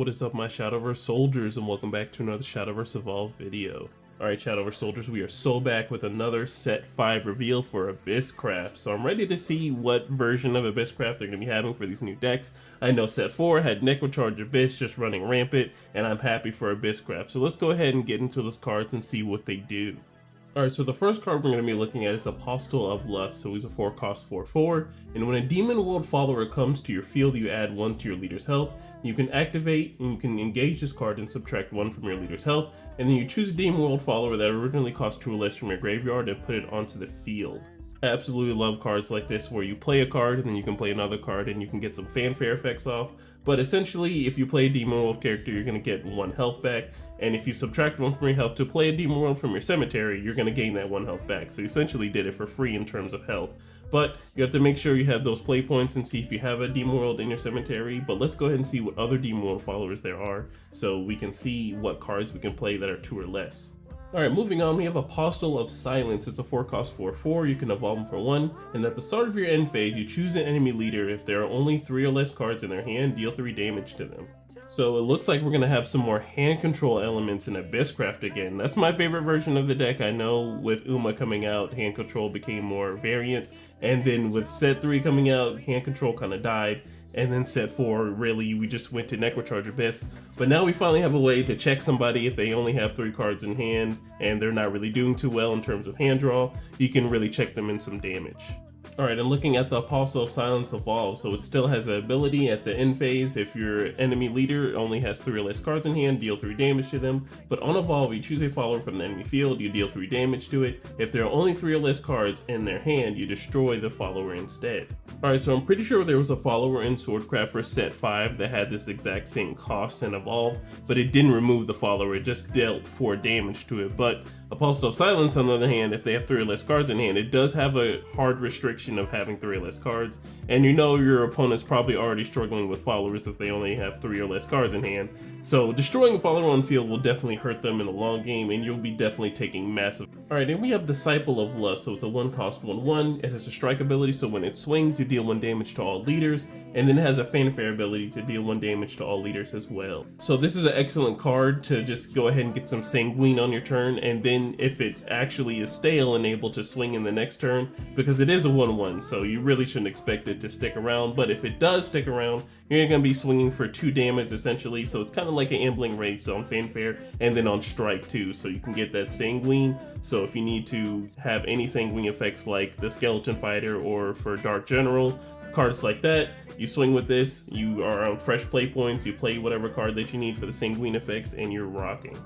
what is up my Shadowverse soldiers, and welcome back to another Shadowverse Evolve video. Alright Shadowverse soldiers, we are so back with another set 5 reveal for Abysscraft. So I'm ready to see what version of Abysscraft they're going to be having for these new decks. I know set 4 had Necrocharge Abyss just running rampant, and I'm happy for Abysscraft. So let's go ahead and get into those cards and see what they do. Alright, so the first card we're going to be looking at is Apostle of Lust. So he's a 4-cost 4/4, and when a Demon World follower comes to your field, you add 1 to your leader's health. You can activate and you can engage this card and subtract 1 from your leader's health, and then you choose a Demon World follower that originally cost 2 or less from your graveyard and put it onto the field. I absolutely love cards like this where you play a card and then you can play another card and you can get some fanfare effects off. But essentially, if you play a Demon World character, you're going to get 1 health back, and if you subtract 1 from your health to play a Demon World from your cemetery, you're going to gain that 1 health back. So you essentially did it for free in terms of health. But you have to make sure you have those play points and see if you have a Demon World in your cemetery. But let's go ahead and see what other Demon World followers there are, so we can see what cards we can play that are 2 or less. Alright, moving on, we have Apostle of Silence. It's a 4-cost 4/4, you can evolve them for 1, and at the start of your end phase, you choose an enemy leader. If there are only 3 or less cards in their hand, deal 3 damage to them. So it looks like we're going to have some more hand control elements in Abysscraft again. That's my favorite version of the deck. I know with Uma coming out, hand control became more variant, and then with set 3 coming out, hand control kind of died. And then set 4, really, we just went to Necrocharge Abyss. But now we finally have a way to check somebody if they only have 3 cards in hand and they're not really doing too well in terms of hand draw. You can really check them in some damage. Alright, and looking at the Apostle of Silence Evolve, so it still has the ability at the end phase, if your enemy leader only has 3 or less cards in hand, deal 3 damage to them. But on Evolve, you choose a follower from the enemy field, you deal 3 damage to it. If there are only 3 or less cards in their hand, you destroy the follower instead. Alright, so I'm pretty sure there was a follower in Swordcraft for set 5 that had this exact same cost in Evolve, but it didn't remove the follower, it just dealt 4 damage to it. But Apostle of Silence, on the other hand, if they have 3 or less cards in hand, it does have a hard restriction of having 3 or less cards, and you know your opponent's probably already struggling with followers if they only have 3 or less cards in hand. So destroying a follower on field will definitely hurt them in the long game, and you'll be definitely taking massive. Alright, and we have Disciple of Lust, so it's a 1-cost 1/1. It has a strike ability, so when it swings, you deal 1 damage to all leaders, and then it has a fanfare ability to deal 1 damage to all leaders as well. So this is an excellent card to just go ahead and get some Sanguine on your turn, and then if it actually is stale and able to swing in the next turn, because it is a 1/1, so you really shouldn't expect it to stick around. But if it does stick around, you're going to be swinging for 2 damage essentially, so it's kind of like an Ambling Wraith on fanfare and then on strike too, so you can get that Sanguine. So if you need to have any Sanguine effects like the Skeleton Fighter or for Dark General, cards like that, you swing with this, you are on fresh play points, you play whatever card that you need for the Sanguine effects, and you're rocking.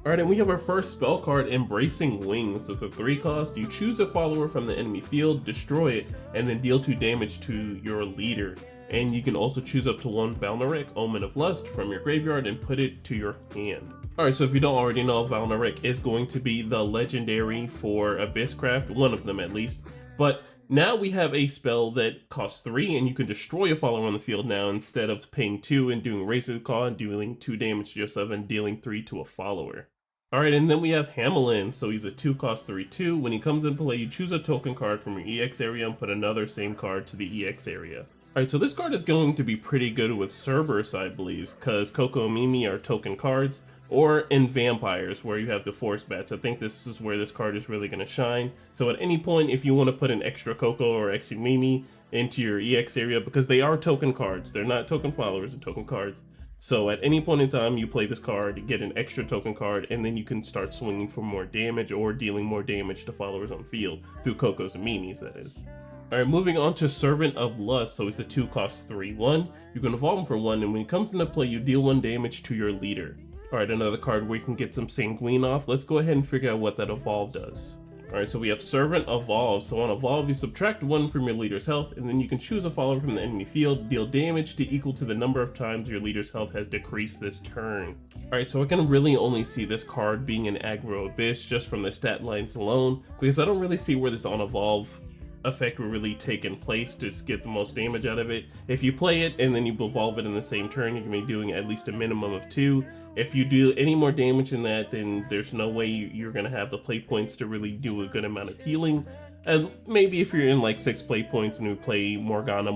Alright, and we have our first spell card, Embracing Wings. So it's a 3-cost, you choose a follower from the enemy field, destroy it, and then deal 2 damage to your leader. And you can also choose up to 1 Valnarek, Omen of Lust, from your graveyard and put it to your hand. Alright, so if you don't already know, Valnarek is going to be the legendary for Abysscraft, one of them at least. But now we have a spell that costs 3, and you can destroy a follower on the field now instead of paying 2 and doing Razor Claw and dealing 2 damage to yourself and dealing 3 to a follower. Alright, and then we have Hamelin, so he's a 2-cost 3/2. When he comes in play, you choose a token card from your EX area and put another same card to the EX area. Alright, so this card is going to be pretty good with Cerberus, I believe, because Coco and Mimi are token cards, or in Vampires, where you have the Force Bats. I think this is where this card is really going to shine. So at any point, if you want to put an extra Coco or extra Mimi into your EX area, because they are token cards, they're not token followers, they're token cards. So at any point in time, you play this card, get an extra token card, and then you can start swinging for more damage or dealing more damage to followers on field, through Cocos and Mimis, that is. Alright, moving on to Servant of Lust, so it's a 2-cost 3/1. You can evolve him for 1, and when he comes into play, you deal 1 damage to your leader. Alright, another card where you can get some Sanguine off. Let's go ahead and figure out what that Evolve does. Alright, so we have Servant Evolve. So on Evolve, you subtract 1 from your leader's health, and then you can choose a follower from the enemy field, deal damage to equal to the number of times your leader's health has decreased this turn. Alright, so I can really only see this card being an aggro Abyss just from the stat lines alone, because I don't really see where this on Evolve effect will really take in place to just get the most damage out of it. If you play it and then you evolve it in the same turn, you're going to be doing at least a minimum of 2. If you do any more damage than that, then there's no way you're going to have the play points to really do a good amount of healing. And maybe if you're in like 6 play points and we play Morgana,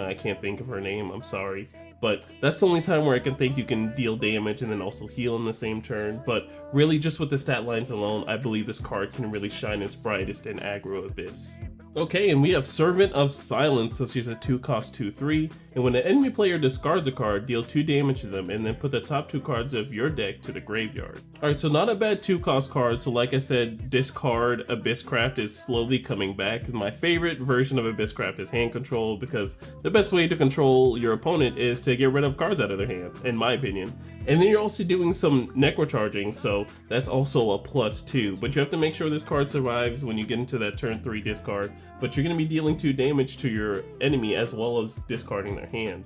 I can't think of her name, I'm sorry. but that's the only time where I can think you can deal damage and then also heal in the same turn. But really, just with the stat lines alone, I believe this card can really shine its brightest in aggro Abyss. Okay, and we have Servant of Silence, so she's a 2-cost 2/3, and when an enemy player discards a card, deal 2 damage to them, and then put the top 2 cards of your deck to the graveyard. Alright, so not a bad 2-cost card, so like I said, discard Abysscraft is slowly coming back. My favorite version of Abysscraft is hand control, because the best way to control your opponent is to get rid of cards out of their hand, in my opinion. And then you're also doing some necrocharging, so that's also a plus too. But you have to make sure this card survives when you get into that turn 3 discard, but you're going to be dealing 2 damage to your enemy as well as discarding their hand.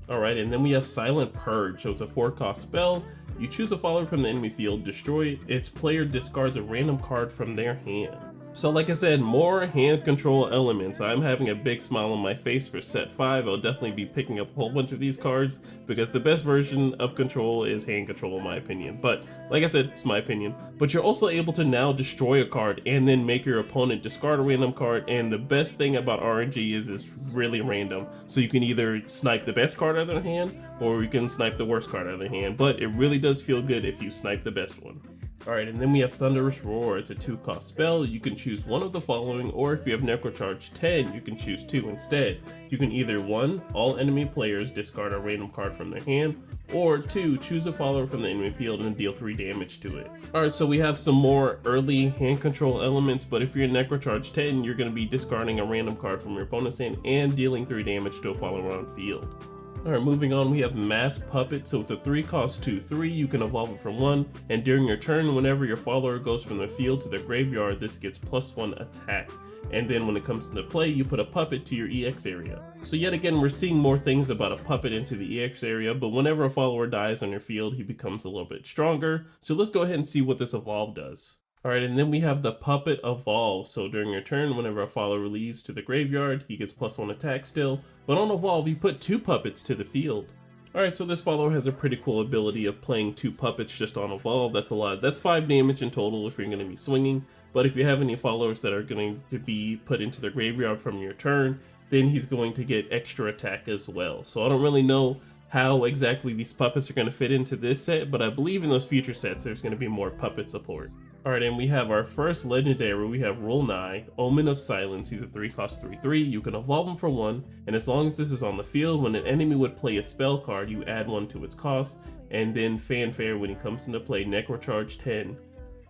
Alright, and then we have Silent Purge, so it's a 4-cost spell. You choose a follower from the enemy field, destroy it, its player discards a random card from their hand. So like I said, more hand control elements. I'm having a big smile on my face for set 5. I'll definitely be picking up a whole bunch of these cards because the best version of control is hand control in my opinion. But like I said, it's my opinion. But you're also able to now destroy a card and then make your opponent discard a random card. And the best thing about RNG is it's really random. So you can either snipe the best card out of their hand or you can snipe the worst card out of their hand. But it really does feel good if you snipe the best one. Alright, and then we have Thunderous Roar. It's a 2-cost spell. You can choose one of the following, or if you have Necrocharge 10, you can choose 2 instead. You can either 1, all enemy players discard a random card from their hand, or 2, choose a follower from the enemy field and deal 3 damage to it. Alright, so we have some more early hand control elements, but if you're in Necrocharge 10, you're going to be discarding a random card from your opponent's hand and dealing 3 damage to a follower on field. Alright, moving on, we have Mass Puppet, so it's a 3-cost 2/3, you can evolve it from 1, and during your turn, whenever your follower goes from the field to the graveyard, this gets +1 attack. And then when it comes into play, you put a puppet to your EX area. So yet again, we're seeing more things about a puppet into the EX area, but whenever a follower dies on your field, he becomes a little bit stronger. So let's go ahead and see what this evolve does. Alright, and then we have the Puppet Evolve. So during your turn, whenever a follower leaves to the graveyard, he gets +1 attack still. But on Evolve, you put 2 puppets to the field. Alright, so this follower has a pretty cool ability of playing 2 puppets just on Evolve. That's a lot. That's 5 damage in total if you're going to be swinging. But if you have any followers that are going to be put into the graveyard from your turn, then he's going to get extra attack as well. So I don't really know how exactly these puppets are going to fit into this set, but I believe in those future sets there's going to be more puppet support. Alright, and we have our first legendary. We have Rolnai, Omen of Silence. He's a 3-cost 3/3. You can evolve him for 1, and as long as this is on the field, when an enemy would play a spell card, you add 1 to its cost, and then Fanfare when he comes into play, Necrocharge 10.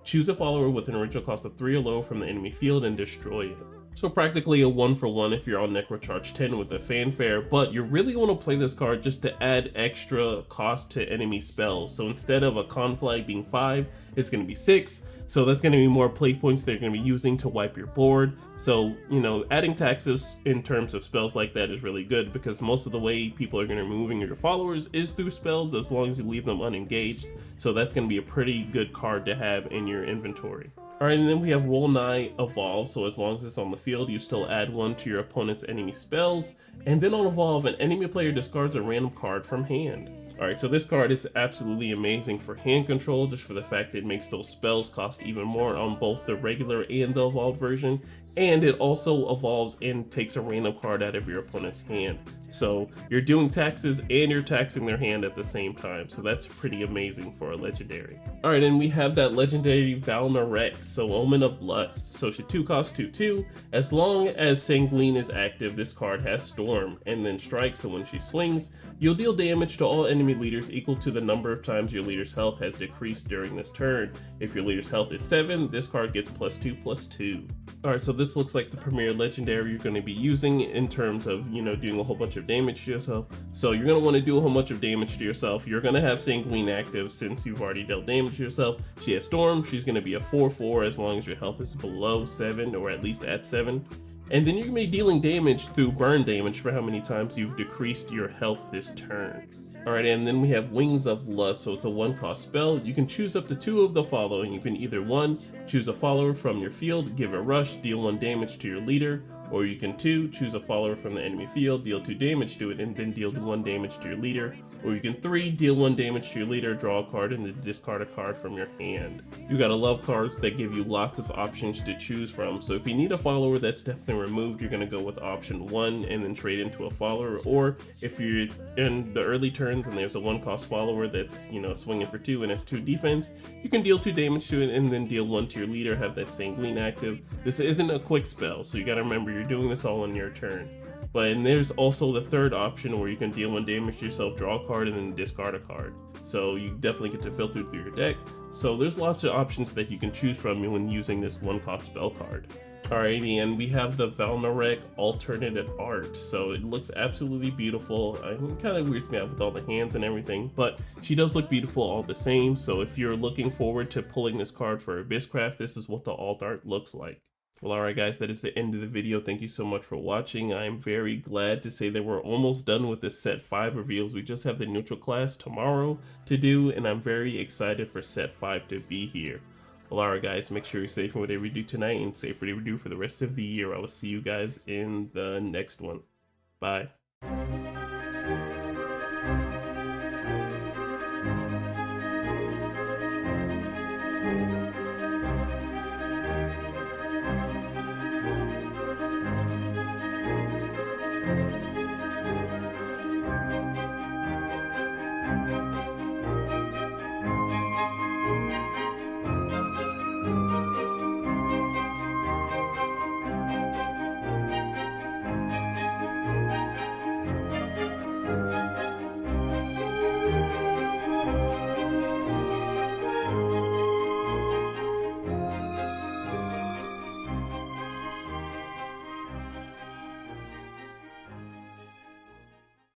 Choose a follower with an original cost of 3 or lower from the enemy field and destroy it. So practically a 1-for-1 if you're on Necrocharge 10 with the Fanfare, but you really want to play this card just to add extra cost to enemy spells. So instead of a Conflag being 5, it's going to be 6. So that's going to be more play points they're going to be using to wipe your board. So, you know, adding taxes in terms of spells like that is really good because most of the way people are going to be moving your followers is through spells as long as you leave them unengaged. So that's going to be a pretty good card to have in your inventory. Alright, and then we have Rolnai Evolve, so as long as it's on the field, you still add 1 to your opponent's enemy spells, and then on Evolve, an enemy player discards a random card from hand. Alright, so this card is absolutely amazing for hand control, just for the fact it makes those spells cost even more on both the regular and the evolved version, and it also evolves and takes a random card out of your opponent's hand. So you're doing taxes and you're taxing their hand at the same time, so that's pretty amazing for a legendary. Alright, and we have that legendary Valnarex, so Omen of Lust. So she 2-cost 2/2. As long as Sanguine is active, this card has Storm, and then Strike, so when she swings, you'll deal damage to all enemy leaders equal to the number of times your leader's health has decreased during this turn. If your leader's health is 7, this card gets +2/+2. Alright, so this looks like the premier legendary you're going to be using in terms of, you know, doing a whole bunch of damage to yourself. So you're going to want to do a whole bunch of damage to yourself. You're going to have Sanguine active since you've already dealt damage to yourself. She has Storm. She's going to be a 4/4 as long as your health is below 7 or at least at 7. And then you're going to be dealing damage through burn damage for how many times you've decreased your health this turn. Alright, and then we have Wings of Lust, so it's a 1-cost spell. You can choose up to 2 of the following. You can either 1, choose a follower from your field, give a rush, deal 1 damage to your leader, Or you can 2, choose a follower from the enemy field, deal 2 damage to it, and then deal 1 damage to your leader. Or you can 3, deal 1 damage to your leader, draw a card, and then discard a card from your hand. You gotta love cards that give you lots of options to choose from, so if you need a follower that's definitely removed, you're gonna go with option 1 and then trade into a follower. Or if you're in the early turns and there's a 1-cost follower that's, you know, swinging for 2 and has 2 defense, you can deal 2 damage to it and then deal 1 to your leader, have that Sanguine active. This isn't a quick spell, so you gotta remember you're doing this all on your turn. And there's also the third option where you can deal 1 damage to yourself, draw a card, and then discard a card. So you definitely get to filter through your deck. So there's lots of options that you can choose from when using this 1-cost spell card. Alrighty, and we have the Valnarek alternate art. So it looks absolutely beautiful. It kind of weirds me out with all the hands and everything, but she does look beautiful all the same. So if you're looking forward to pulling this card for Abysscraft, this is what the alt art looks like. Well, alright guys, that is the end of the video. Thank you so much for watching. I am very glad to say that we're almost done with the set 5 reveals. We just have the neutral class tomorrow to do, and I'm very excited for set 5 to be here. Well, alright guys, make sure you're safe in whatever you do tonight and safe whatever you do for the rest of the year. I will see you guys in the next one. Bye.